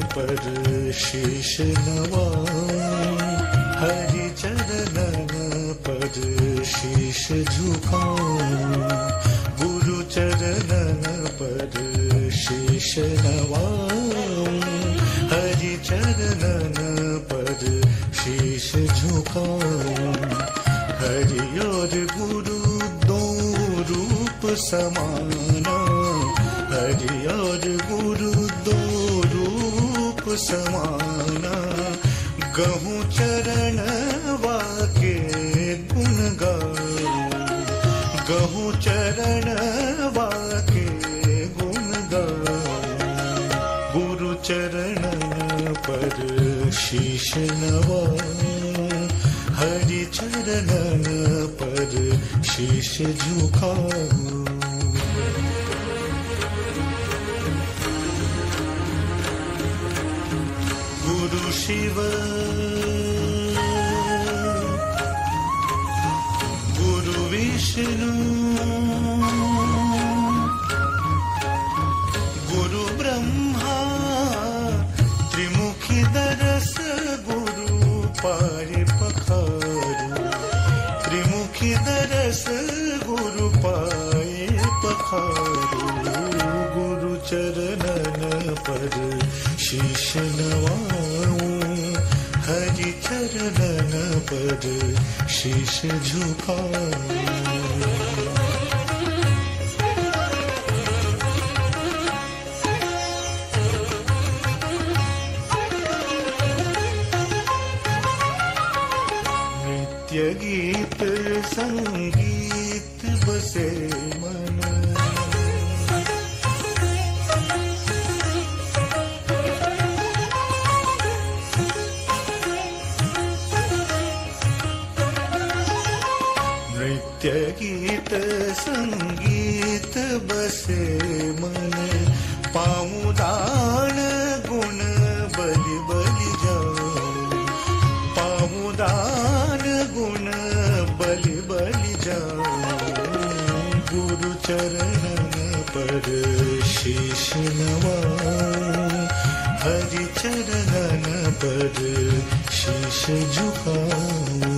पर शीश नवाऊं, हरि चरणन पर शीश झुकाऊं, गुरु चरणन पर शीश नवाऊं, हरि चरणन पर शीश झुकाऊं। हरि और गुरु दो रूप समाना, हरि और गुरु दो रूप समाना, गहूँ चरण वाके गुण गाऊं, गहूँ चरण वाके गुण गाऊं। गुरु चरणन पर शीश नवाऊं, हरि चरणन पर शीश झुकाऊं। गुरु शिव गुरु विष्णु गुरु ब्रह्मा, त्रिमुखी दरस गुरु पाए पखारू, त्रिमुखी दरस गुरु पाए पखारू। गुरु चरणन पर शीश नवाऊं, हरि चरणन पर शीश झुकाऊं। नृत्य गीत संगीत बसे मन, नृत्य गीत संगीत बसे मन, पाऊं दान गुण बलि बलि जाऊं, पाऊं दान गुण बलि बलि जाऊं। गुरु चरणन पर शीश नवाऊं, हरि चरणन पर शीश झुकाऊं।